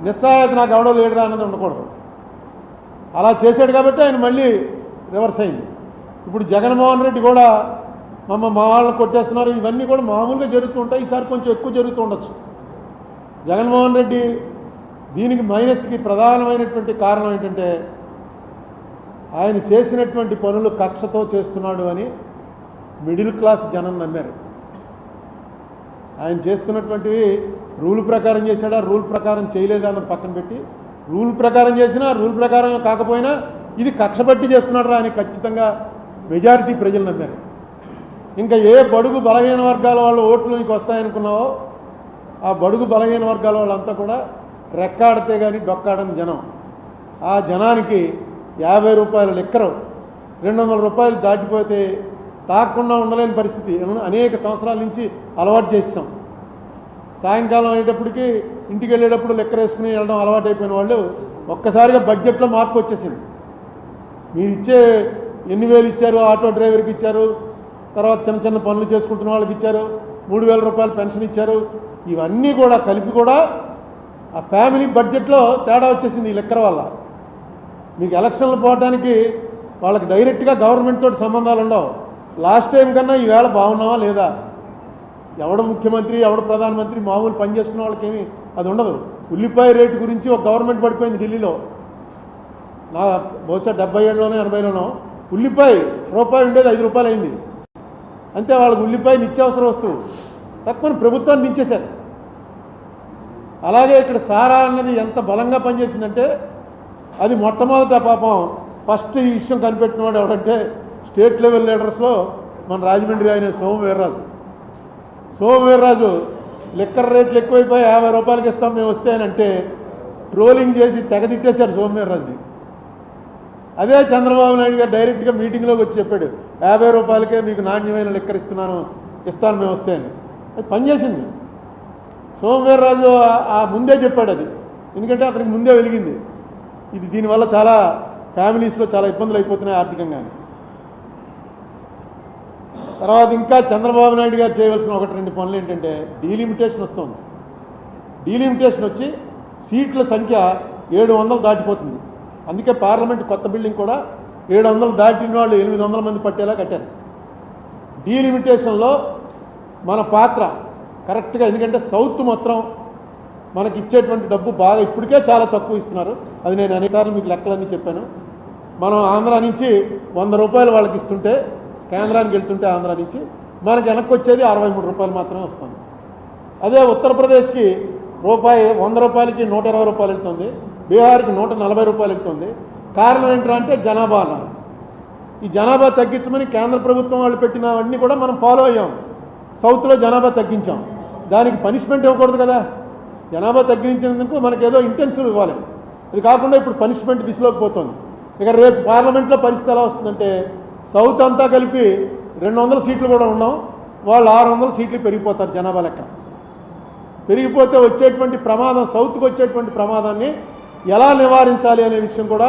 నిస్సహాయత నాకు ఎవడో లీడర్ అన్నది ఉండకూడదు. అలా చేశాడు కాబట్టి ఆయన మళ్ళీ రివర్స్ అయింది. ఇప్పుడు జగన్మోహన్ రెడ్డి కూడా మా వాళ్ళని కొట్టేస్తున్నారు, ఇవన్నీ కూడా మామూలుగా జరుగుతూ ఉంటాయి. ఈసారి కొంచెం ఎక్కువ జరుగుతూ ఉండొచ్చు. జగన్మోహన్ రెడ్డి దీనికి మైనస్కి ప్రధానమైనటువంటి కారణం ఏంటంటే ఆయన చేసినటువంటి పనులు కక్షతో చేస్తున్నాడు అని మిడిల్ క్లాస్ జనం నమ్మారు. ఆయన చేస్తున్నటువంటివి రూల్ ప్రకారం చేశాడా, రూల్ ప్రకారం చేయలేదా అన్నది పక్కన పెట్టి, రూల్ ప్రకారం చేసినా రూల్ ప్రకారం కాకపోయినా ఇది కక్ష పట్టి చేస్తున్నాడు అని ఖచ్చితంగా మెజారిటీ ప్రజలు నమ్మారు. ఇంకా ఏ బడుగు బలహీన వర్గాల వాళ్ళు ఓట్లు నీకు వస్తాయనుకున్నావో ఆ బడుగు బలహీన వర్గాల వాళ్ళంతా కూడా రెక్కాడితే కానీ డొక్కాడని జనం. ఆ జనానికి 50 రూపాయల లిక్కరు 200 రూపాయలు దాటిపోతే తాకుండా ఉండలేని పరిస్థితి అనేక సంవత్సరాల నుంచి అలవాటు చేసాం. సాయంకాలం అయ్యేటప్పటికి ఇంటికి వెళ్ళేటప్పుడు లెక్కర వేసుకుని వెళ్ళడం అలవాటు అయిపోయిన వాళ్ళు ఒక్కసారిగా బడ్జెట్లో మార్పు వచ్చేసింది. మీరు ఇచ్చే ఎన్ని వేలు ఇచ్చారు, ఆటో డ్రైవర్కి ఇచ్చారు, తర్వాత చిన్న చిన్న పనులు చేసుకుంటున్న వాళ్ళకి ఇచ్చారు, 3000 రూపాయలు పెన్షన్ ఇచ్చారు, ఇవన్నీ కూడా కలిపి కూడా ఆ ఫ్యామిలీ బడ్జెట్లో తేడా వచ్చేసింది ఈ లెక్కర వల్ల. మీకు ఎలక్షన్లు పోవడానికి వాళ్ళకి డైరెక్ట్గా గవర్నమెంట్ తోటి సంబంధాలు ఉండవు. లాస్ట్ టైం కన్నా ఈవేళ బాగున్నావా లేదా, ఎవడు ముఖ్యమంత్రి ఎవడు ప్రధానమంత్రి, మామూలు పని చేసుకున్న వాళ్ళకి ఏమీ అది ఉండదు. ఉల్లిపాయ రేటు గురించి ఒక గవర్నమెంట్ పడిపోయింది ఢిల్లీలో. నా బహుశా 70 80లోనో ఉల్లిపాయ రూపాయి ఉండేది 5 రూపాయలు అయింది. అంతే, వాళ్ళకి ఉల్లిపాయ నిత్యావసర వస్తువు తక్కువ ప్రభుత్వాన్ని దించేశారు. అలాగే ఇక్కడ సారా అన్నది ఎంత బలంగా పనిచేసిందంటే అది మొట్టమొదట పాపం ఫస్ట్ ఈ విషయం కనిపెట్టినవాడు ఎవడంటే స్టేట్ లెవెల్ లీడర్స్లో మన రాజమండ్రి ఆయన సోమవీర్రాజు లిక్కర్ రేట్లు ఎక్కువైపోయి 50 రూపాయలకి ఇస్తాం మేము వస్తే అని అంటే ట్రోలింగ్ చేసి తెగతిట్టేశారు సోమవీర్రాజుని. అదే చంద్రబాబు నాయుడు గారు డైరెక్ట్గా మీటింగ్లోకి వచ్చి చెప్పాడు 50 రూపాయలకే మీకు నాణ్యమైన లిక్కర్ ఇస్తాను మేము వస్తే అని. అది పనిచేసింది. సోమవీర్రాజు ఆ ముందే చెప్పాడు అది, ఎందుకంటే అతనికి ముందే వెలిగింది ఇది. దీనివల్ల చాలా ఫ్యామిలీస్లో చాలా ఇబ్బందులు అయిపోతున్నాయి ఆర్థికంగా. తర్వాత ఇంకా చంద్రబాబు నాయుడు గారు చేయవలసిన 1-2 పనులు ఏంటంటే డీలిమిటేషన్ వస్తుంది. డీలిమిటేషన్ వచ్చి సీట్ల సంఖ్య 700 దాటిపోతుంది. అందుకే పార్లమెంట్ కొత్త బిల్డింగ్ కూడా 700 దాటిన వాళ్ళు 800 మంది పట్టేలా కట్టారు. డీలిమిటేషన్లో మన పాత్ర కరెక్ట్గా, ఎందుకంటే సౌత్ మొత్తం మనకి ఇచ్చేటువంటి డబ్బు బాగా ఇప్పటికే చాలా తక్కువ ఇస్తున్నారు. అది నేను అనేకసార్లు మీకు లెక్కలన్నీ చెప్పాను. మనం ఆంధ్ర నుంచి 100 రూపాయలు వాళ్ళకి ఇస్తుంటే, కేంద్రానికి వెళ్తుంటే ఆంధ్ర నుంచి మనకి వెనక్కి వచ్చేది 63 రూపాయలు మాత్రమే వస్తుంది. అదే ఉత్తరప్రదేశ్కి 100 రూపాయలకి 120 రూపాయలు వెళ్తుంది, బీహార్కి 140 రూపాయలు వెళ్తుంది. కారణం ఏంటంటే జనాభా అన్నారు. ఈ జనాభా తగ్గించమని కేంద్ర ప్రభుత్వం వాళ్ళు పెట్టినవన్నీ కూడా మనం ఫాలో అయ్యాం. సౌత్లో జనాభా తగ్గించాం, దానికి పనిష్మెంట్ ఇవ్వకూడదు కదా. జనాభా తగ్గించినందుకు మనకేదో ఇంటెన్సివ్ ఇవ్వాలి. అది కాకుండా ఇప్పుడు పనిష్మెంట్ దిశలోకి పోతుంది. ఇక రేపు పార్లమెంట్లో పరిస్థితి ఎలా వస్తుందంటే సౌత్ అంతా కలిపి 200 సీట్లు కూడా ఉన్నాం, వాళ్ళు 600 సీట్లు పెరిగిపోతారు జనాభా లెక్క. పెరిగిపోతే వచ్చేటువంటి ప్రమాదం, సౌత్కి వచ్చేటువంటి ప్రమాదాన్ని ఎలా నివారించాలి అనే విషయం కూడా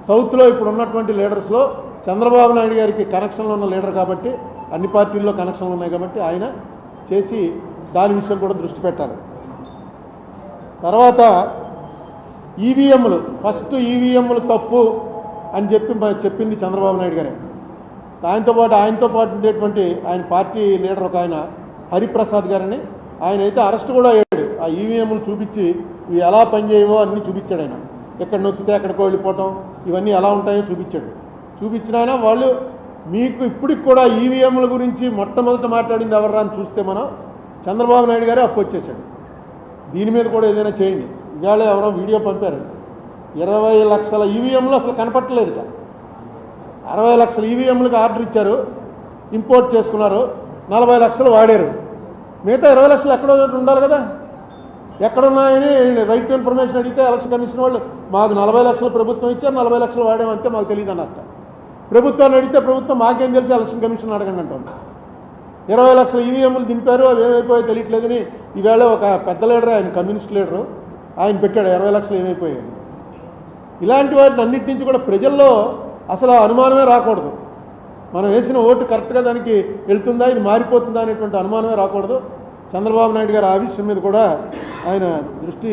సౌత్లో ఇప్పుడు ఉన్నటువంటి లీడర్స్లో చంద్రబాబు నాయుడు గారికి కనెక్షన్లు ఉన్న లీడర్ కాబట్టి, అన్ని పార్టీల్లో కనెక్షన్లు ఉన్నాయి కాబట్టి ఆయన చేసి దాని విషయం కూడా దృష్టి పెట్టాలి. తర్వాత ఈవీఎంలు, ఫస్ట్ ఈవీఎంలు తప్పు అని చెప్పింది చంద్రబాబు నాయుడు గారే. ఆయనతో పాటు ఉండేటువంటి ఆయన పార్టీ లీడర్ ఒక ఆయన హరిప్రసాద్ గారని, ఆయన అయితే అరెస్ట్ కూడా అయ్యాడు. ఆ ఈవీఎంలు చూపించి ఇవి ఎలా పనిచేయవో అన్నీ చూపించాడు ఆయన. ఎక్కడ నొక్కితే ఎక్కడికో వెళ్ళిపోవటం, ఇవన్నీ ఎలా ఉంటాయో చూపించిన ఆయన వాళ్ళు మీకు ఇప్పటికి కూడా ఈవీఎంల గురించి మొట్టమొదట మాట్లాడింది ఎవర్రా అని చూస్తే మనం చంద్రబాబు నాయుడు గారే అప్పు వచ్చేసాడు. దీని మీద కూడా ఏదైనా చేయండి. ఇవాళ ఎవరో వీడియో పంపారు, 20 లక్షల ఈవీఎంలు అసలు కనపట్టలేదుట. 60 లక్షల ఈవీఎంలకు ఆర్డర్ ఇచ్చారు, ఇంపోర్ట్ చేసుకున్నారు, 40 లక్షలు వాడారు. మిగతా 20 లక్షలు ఎక్కడో ఉండాలి కదా. ఎక్కడున్నాయని రైట్ టు ఇన్ఫర్మేషన్ అడిగితే ఎలక్షన్ కమిషన్ వాళ్ళు మాకు 40 లక్షలు ప్రభుత్వం ఇచ్చారు, 40 లక్షలు వాడామంటే మాకు తెలియదు అన్నట్ట. ప్రభుత్వాన్ని అడిగితే ప్రభుత్వం మాకేం తెలిసి ఎలక్షన్ కమిషన్ అడగండి అంటుంది. 20 లక్షల ఈవీఎంలు దింపారు, అవి ఏమైపోయాయో తెలియట్లేదని ఈవేళ ఒక పెద్ద లీడర్, ఆయన కమ్యూనిస్ట్ లీడరు, ఆయన పెట్టాడు 20 లక్షలు ఏమైపోయాయి. ఇలాంటి వాటిని అన్నిటి నుంచి కూడా ప్రజల్లో అసలు అనుమానమే రాకూడదు. మనం వేసిన ఓటు కరెక్ట్గా దానికి వెళ్తుందా, ఇది మారిపోతుందా అనేటువంటి అనుమానమే రాకూడదు. చంద్రబాబు నాయుడు గారు ఆ విషయం మీద కూడా ఆయన దృష్టి